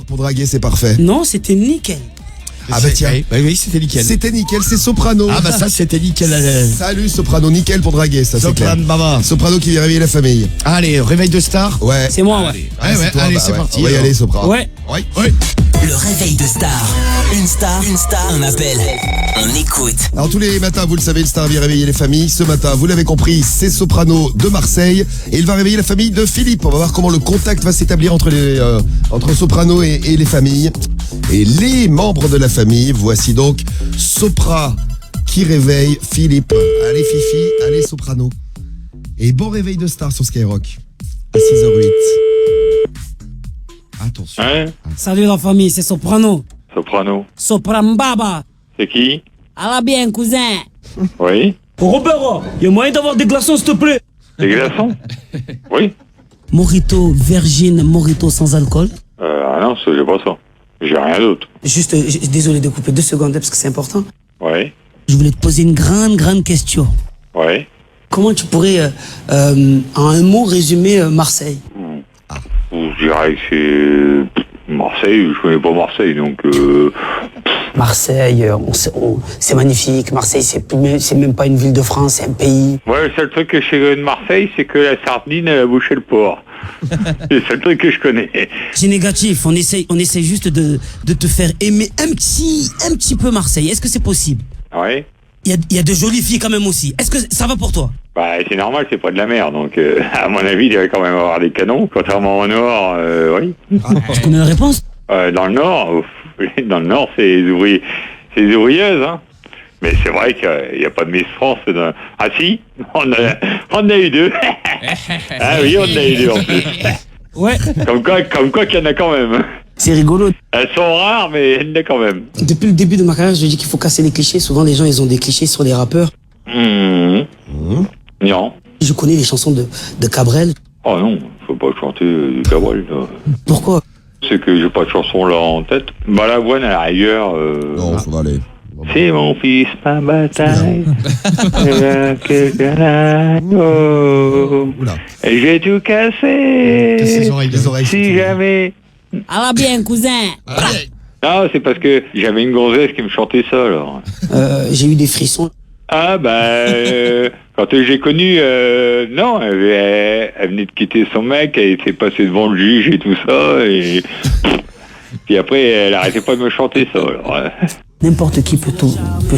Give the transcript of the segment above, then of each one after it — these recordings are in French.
Pour draguer, c'est parfait. Non, c'était nickel. Ah bah tiens, oui, c'était nickel. c'était nickel, c'est Soprano. Ah bah ça c'était nickel. Salut Soprano, nickel pour draguer, ça c'est clair. Soprano Baba. Soprano qui vient réveiller la famille. Allez, réveil de star. Ouais. C'est moi, ouais. Ouais, toi, allez, bah c'est ouais. parti. On va y alors. aller Soprano. Ouais. Ouais. Le réveil de star. Une star, un appel. On écoute. Alors tous les matins, vous le savez, le star vient réveiller les familles. Ce matin, vous l'avez compris, c'est Soprano de Marseille. Et il va réveiller la famille de Philippe. On va voir comment le contact va s'établir entre Soprano et les familles. Et les membres de la famille, voici donc Sopra qui réveille Philippe. Allez Fifi, allez Soprano. Et bon réveil de star sur Skyrock. À 6h08. Attention. Hein? Salut la famille, c'est Soprano. Soprano. Soprambaba. C'est qui? À la bien, cousin. Oui? Robert, y a moyen d'avoir des glaçons, s'il te plaît? Des glaçons? Oui? Mojito, virgin, mojito sans alcool. Ah non, j'ai pas ça. J'ai rien d'autre. Juste, désolé de couper 2 secondes parce que c'est important. Oui? Je voulais te poser une grande question. Oui? Comment tu pourrais, en un mot, résumer Marseille? Je dirais que c'est Marseille, je connais pas Marseille, donc Marseille, c'est magnifique. Marseille, c'est même pas une ville de France, c'est un pays. Ouais, le seul truc que je sais de Marseille, c'est que la sardine, elle a bouché le port. C'est le seul truc que je connais. C'est négatif, on essaie juste de te faire aimer un petit peu Marseille. Est-ce que c'est possible? Oui? Il y a de jolies filles quand même aussi. Est-ce que ça va pour toi? Bah, c'est normal, c'est pas de la mer, donc à mon avis, il devrait quand même avoir des canons. Contrairement au nord, oui. Tu connais la réponse? Dans le nord, c'est les ouvrieuses, hein. Mais c'est vrai qu'il n'y a pas de Miss France. Ah si, on a eu 2. Ah oui, on a eu 2 en plus. Ouais. Comme quoi qu'il y en a quand même. C'est rigolo. Elles sont rares, mais il y en a quand même. Depuis le début de ma carrière, je dis qu'il faut casser les clichés. Souvent, les gens, ils ont des clichés sur les rappeurs. Non. Je connais les chansons de Cabrel. Oh non, faut pas chanter du Cabrel, là. Pourquoi? C'est que j'ai pas de chanson là en tête. Balavoine à la rigueur. Non, ça va aller. C'est mon fils, ma bataille. Oula. Et j'ai tout cassé. Casse les oreilles, les oreilles. Si jamais. Ah la bien, cousin. Non, c'est parce que j'avais une gonzesse qui me chantait ça, alors. J'ai eu des frissons. Ah, quand j'ai connu, non, elle venait de quitter son mec, elle était passée devant le juge et tout ça, et puis après, elle arrêtait pas de me chanter ça, alors. N'importe qui peut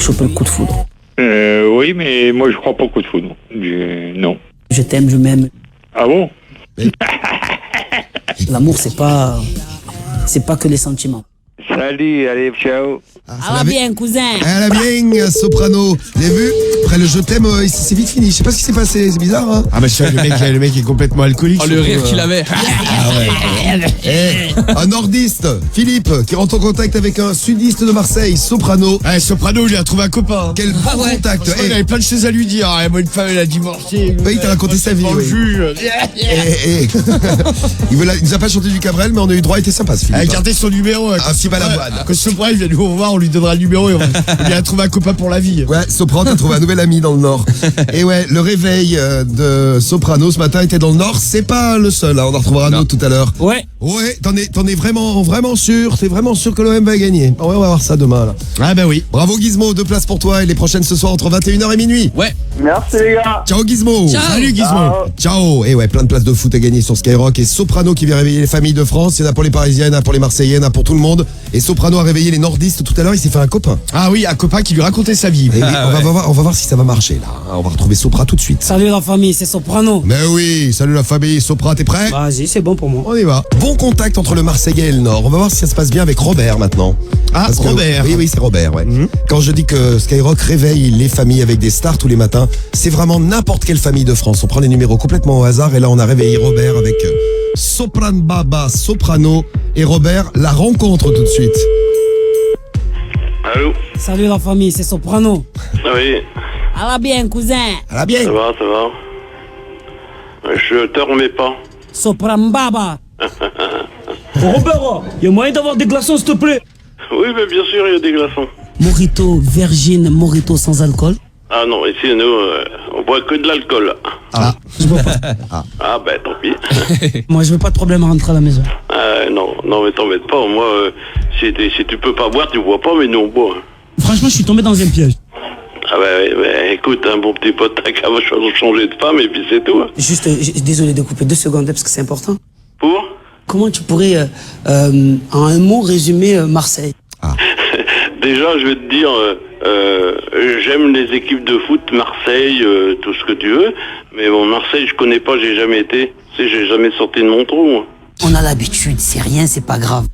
choper le coup de foudre. Oui, mais moi, je crois pas au coup de foudre. Non. Je t'aime, je m'aime. Ah bon? L'amour, c'est pas que les sentiments. Salut, allez, ciao. Ah la bien, cousin. Elle a bien, Soprano. Vous avez vu? Après le je t'aime, c'est vite fini. Je sais pas ce qui s'est passé, c'est bizarre, hein? Ah bah le mec est complètement alcoolique. Oh, le rire qu'il avait. Un nordiste, Philippe, qui rentre en contact avec un sudiste de Marseille, Soprano. Ouais, Soprano, il a trouvé un copain. Quel bon contact. Franchement, il avait plein de choses à lui dire. Moi, une femme, elle a divorcé. Oui, il t'a raconté sa vie, Dans le oui. jus. Il nous a pas chanté du Cabrel, mais on a eu droit, il était sympa, ce Elle a Philippe. gardé son numéro. Un petit balavoine. Quand Sopra, il vient nous revoir, on lui donnera le numéro et il a trouvé un copain pour la vie. Ouais, Soprano, t'as trouvé un nouvel ami dans le Nord. Et ouais, le réveil de Soprano ce matin était dans le Nord. C'est pas le seul, hein. On en retrouvera un autre tout à l'heure. Ouais. Ouais, t'en es vraiment sûr? T'es vraiment sûr que l'OM va gagner? Ouais, on va voir ça demain, là. Ah bah oui. Bravo Gizmo, 2 places pour toi et les prochaines ce soir entre 21h et minuit. Ouais. Merci les gars. Ciao Gizmo. Salut Gizmo. Ciao. Et ouais, plein de places de foot à gagner sur Skyrock. Et Soprano qui vient réveiller les familles de France. Il y en a pour les Parisiens, il y en a pour les Marseillais, il y en a pour tout le monde. Et Soprano a réveillé les nordistes tout à l'heure, il s'est fait un copain. Ah oui, un copain qui lui racontait sa vie. Et on va voir si ça va marcher là. On va retrouver Sopra tout de suite. Salut la famille, c'est Soprano. Mais oui, salut la famille. Sopra, t'es prêt? Vas-y, c'est bon pour moi. On y va. Bon contact entre le Marseillais et le Nord. On va voir si ça se passe bien avec Robert maintenant. Ah, Parce que- Robert. Oui, c'est Robert, ouais. Quand je dis que Skyrock réveille les familles avec des stars tous les matins, c'est vraiment n'importe quelle famille de France. On prend les numéros complètement au hasard et là on a réveillé Robert avec Soprano, Soprano et Robert. La rencontre tout de suite. Allô? Salut la famille, c'est Soprano. Oui, Ah la bien, cousin. À la bien. ça va. Je te remets pas. Soprambaba. Robert, y a moyen d'avoir des glaçons, s'il te plaît? Oui, mais bien sûr, il y a des glaçons. Mojito, virgin, mojito sans alcool. Ah non, ici, nous, on boit que de l'alcool. Je bois pas. Ah ben, tant pis. Moi, je veux pas de problème à rentrer à la maison. Non, mais t'embête pas. Moi, si tu peux pas boire, tu bois pas, mais nous, on boit. Franchement, je suis tombé dans un piège. Ah ben, écoute, un bon petit pote, t'as qu'à changer de femme, et puis c'est tout. Juste, désolé de couper 2 secondes parce que c'est important. Pour Comment tu pourrais, en un mot, résumer Marseille? Déjà, je vais te dire, j'aime les équipes de foot, Marseille, tout ce que tu veux. Mais bon, Marseille, je connais pas, j'ai jamais été. Tu sais, j'ai jamais sorti de mon trou, moi. On a l'habitude, c'est rien, c'est pas grave.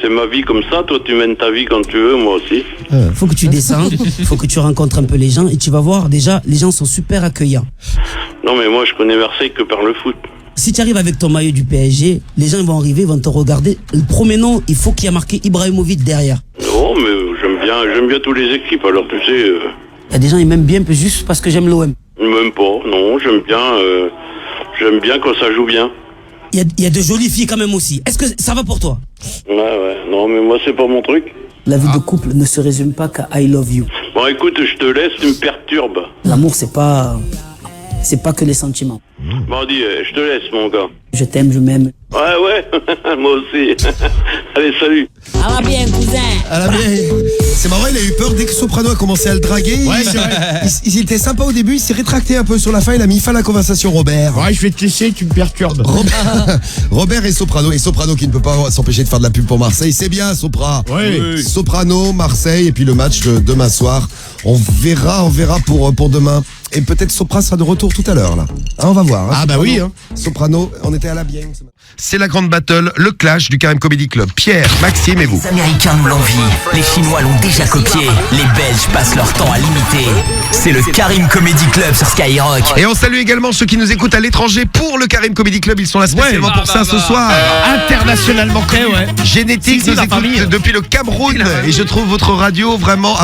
C'est ma vie comme ça, toi tu mènes ta vie quand tu veux, moi aussi. Faut que tu descendes, faut que tu rencontres un peu les gens et tu vas voir, déjà, les gens sont super accueillants. Non mais moi je connais Marseille que par le foot. Si tu arrives avec ton maillot du PSG, les gens vont arriver, vont te regarder. Le premier nom, il faut qu'il y ait marqué Ibrahimovic derrière. Non mais j'aime bien toutes les équipes, alors tu sais... Il y a des gens, ils m'aiment bien juste parce que j'aime l'OM. Même pas, non, j'aime bien quand ça joue bien. Il y a de jolies filles quand même aussi. Est-ce que ça va pour toi? Ouais, non mais moi c'est pas mon truc. La vie de couple ne se résume pas qu'à I love you. Bon écoute, je te laisse, tu me perturbes. L'amour, c'est pas que les sentiments. Bon dis, je te laisse mon gars. Je t'aime, je m'aime. Ouais, moi aussi. Allez, salut. Ah bien, cousin. Ah, c'est marrant, il a eu peur dès que Soprano a commencé à le draguer. Ouais, c'est vrai. Il était sympa au début, il s'est rétracté un peu sur la fin, il a mis fin à la conversation, Robert. Ouais, je vais te laisser, tu me perturbes. Robert et Soprano qui ne peut pas s'empêcher de faire de la pub pour Marseille. C'est bien, Sopra. Oui. Soprano, Marseille, et puis le match demain soir. On verra pour demain. Et peut-être Sopra sera de retour tout à l'heure, là. Hein, on va voir. Ah, bah oui, hein. Soprano, on était à la bien. C'est la grande battle, le clash du Karim Comedy Club. Pierre, Maxime et vous. Les Américains nous l'envient, les Chinois l'ont déjà copié, les Belges passent leur temps à l'imiter. C'est le Karim Comedy Club sur Skyrock. Et on salue également ceux qui nous écoutent à l'étranger pour le Karim Comedy Club. Ils sont là spécialement pour ça ce soir. Internationalement connu, ouais. Génétique Si, nous la écoute famille. depuis le Cameroun. Et je trouve votre radio vraiment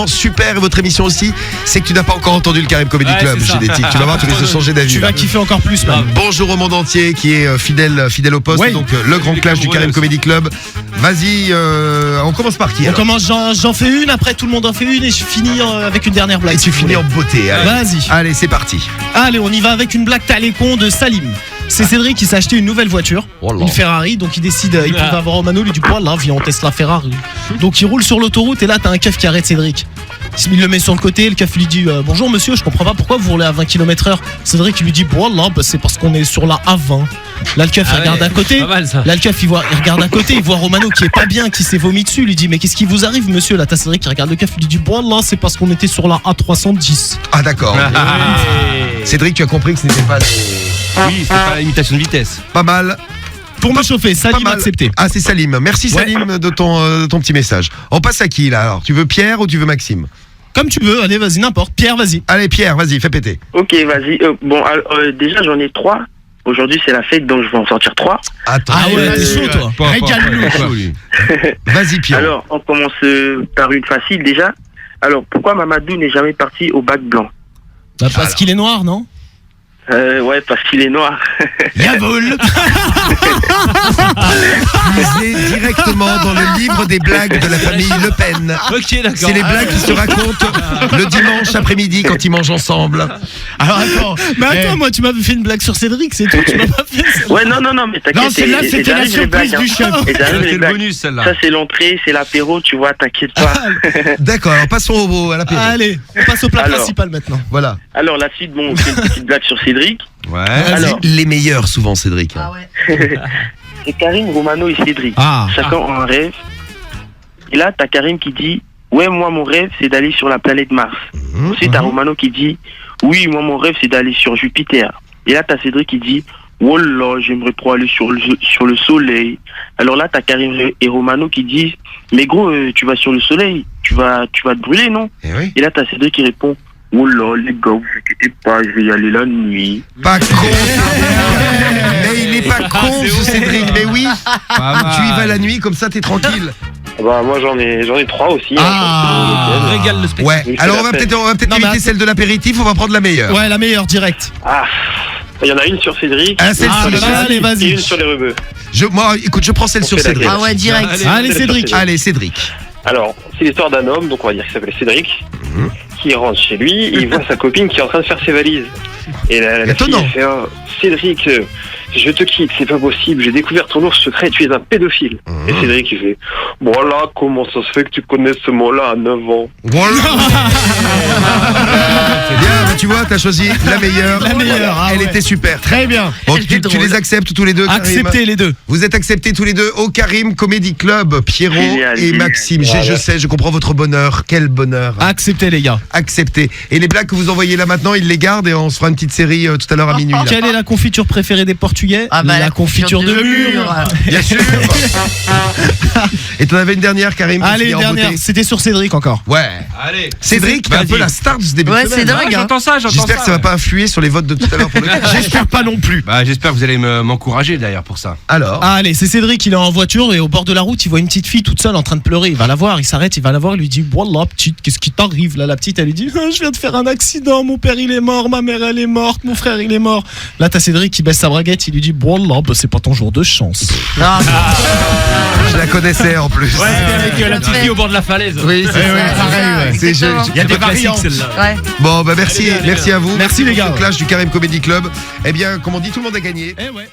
super. Et votre émission aussi. C'est que tu n'as pas encore entendu le Karim Comedy Club, Génétique. Tu vas voir, tu vas se changer d'avis. Tu vas kiffer encore plus, man. Bonjour au monde entier qui est fidèle au poste. Ouais. Donc le grand clash du Karim Comedy Club. Vas-y, on commence par qui On alors? commence, j'en fais une, après tout le monde en fait une et je finis avec une dernière blague. Et tu finis en beauté. Allez. Vas-y. Allez, c'est parti. Allez, on y va avec une blague talécon de Salim. C'est Cédric qui s'est acheté une nouvelle voiture, Oh là. une Ferrari, donc il décide, il peut avoir Romano, il lui dit voilà, viens on teste la Ferrari. Donc il roule sur l'autoroute et là t'as un keuf qui arrête Cédric. Il le met sur le côté, le keuf lui dit bonjour monsieur, je comprends pas pourquoi vous roulez à 20 km/h. Cédric il lui dit voilà, bah, c'est parce qu'on est sur la A20. Là le keuf il regarde à côté, pas mal, ça. là le keuf il regarde à côté, il voit Romano qui est pas bien, qui s'est vomi dessus, il lui dit mais qu'est-ce qui vous arrive monsieur? Là t'as Cédric qui regarde le keuf, il lui dit voilà, c'est parce qu'on était sur la A310. Ah d'accord. Cédric, tu as compris que ce n'était pas Oui, c'est pas l'imitation de vitesse. pas mal. Pour me chauffer, Pas Salim mal. accepté. Ah, c'est Salim. Merci Ouais. Salim de ton petit message. On passe à qui là alors? Tu veux Pierre ou tu veux Maxime? Comme tu veux, allez vas-y, n'importe. Pierre, vas-y. Allez Pierre, vas-y, fais péter. Ok, vas-y. Bon, alors, déjà, j'en ai 3. Aujourd'hui, c'est la fête, donc je vais en sortir 3. Attends. Ah ouais, t'es chaud toi. Régale-nous quoi. Vas-y Pierre. Alors, on commence par une facile déjà. Alors, pourquoi Mamadou n'est jamais parti au bac blanc? Bah, parce qu'il est noir, non? Ouais, parce qu'il est noir. Yavoul. Puisez directement dans le livre des blagues de la famille Le Pen. Ok, d'accord. C'est les blagues qui se racontent le dimanche après-midi quand ils mangent ensemble. Alors attends, mais attends, moi tu m'avais fait une blague sur Cédric, c'est tout, tu m'as pas fait ça. Ouais, non, mais t'inquiète. Non, celle-là et c'était la j'arrive les surprise blagues, du chef. Et j'arrive C'est les le blagues. bonus celle-là. Ça, c'est l'entrée, c'est l'apéro, tu vois, t'inquiète pas. D'accord, alors passons à l'apéro. Allez, on passe au plat Alors. principal maintenant. Voilà. Alors, la suite, bon, c'est une petite blague sur Cédric. Ouais. Alors. Les meilleurs souvent Cédric. C'est Karim, Romano et Cédric. Ah. Chacun a un rêve. Et là, t'as Karim qui dit ouais, moi, mon rêve, c'est d'aller sur la planète Mars. Ensuite, t'as Romano qui dit oui, moi, mon rêve, c'est d'aller sur Jupiter. Et là, t'as Cédric qui dit oh là, j'aimerais trop aller sur le soleil. Alors là, t'as Karim et Romano qui disent mais gros, tu vas sur le soleil, tu vas te brûler, non? Eh oui. Et là, t'as Cédric qui répond oh là, les gars, vous inquiétez pas, je vais y aller la nuit. Pas con. Mais il est pas con ce Cédric. Mais oui. Tu y vas la nuit comme ça t'es tranquille. Bah, moi, j'en ai 3 aussi. Ah. Régale le spectacle. Ouais. Oui, Alors c'est on va la peut-être Non, mais éviter attends. celle de l'apéritif. On va prendre la meilleure. Ouais, la meilleure, direct. Ah, il y en a une sur Cédric. Ah, celle Ah, sur bah, allez, Et vas-y. une sur les rebeux. Moi, écoute, je prends celle sur fait Cédric. laquelle ouais, direct. Allez, Cédric. Allez, Cédric. Alors, c'est l'histoire d'un homme, donc on va dire qu'il s'appelle Cédric. il rentre chez lui et il voit sa copine qui est en train de faire ses valises. Et la fille Étonnant. elle fait oh, Cédric, je te quitte, c'est pas possible, j'ai découvert ton lourd secret, tu es un pédophile. Et Cédric il fait voilà, comment ça se fait que tu connais ce mot-là à 9 ans? Voilà. C'est bien, mais tu vois, t'as choisi la meilleure. La meilleure, ah Elle ouais. était super. Très bien. Bon, tu les acceptes tous les deux, Karim. Acceptez les deux. Vous êtes acceptés tous les deux au Karim Comedy Club, Pierrot Génial, et génial. Maxime. Je sais, je comprends votre bonheur. Quel bonheur. Acceptez les gars. Accepté. Et les blagues que vous envoyez là maintenant, ils les gardent et on se fera une petite série tout à l'heure à minuit. Là. Quelle est la confiture préférée des Portugais? La confiture de mûre. Bien sûr. Et t'en avais une dernière, Karim. pour Allez, finir en dernière. beauté. C'était sur Cédric encore. Ouais. Allez. Cédric, qui est un peu la star de ce début Ouais, de c'est semaine. dingue. J'entends ça. J'espère que ça va pas influer sur les votes de tout à l'heure pour le J'espère pas non plus. Bah, j'espère que vous allez m'encourager d'ailleurs pour ça. Alors. Ah, allez, c'est Cédric, il est en voiture et au bord de la route, il voit une petite fille toute seule en train de pleurer. Il va la voir, il s'arrête, il va la voir, il lui dit Wallah, petite, qu'est-ce qui t'arrive là? La petite, elle lui dit je viens de faire un accident, mon père il est mort, ma mère elle est morte, mon frère il est mort. Là, t'as Cédric qui baisse sa braguette, il lui dit Wallah, bah, c'est pas ton jour de chance. Je la connaissais en plus. Ouais, avec la petite fille au bord de la falaise. Oui, c'est pareil. Ouais. C'est- Il y a des variantes celle-là. Ouais. Bon, bah merci à vous. Merci, les gars. Au clash du Karim Comedy Club. Eh bien, comme on dit, tout le monde a gagné. Eh ouais.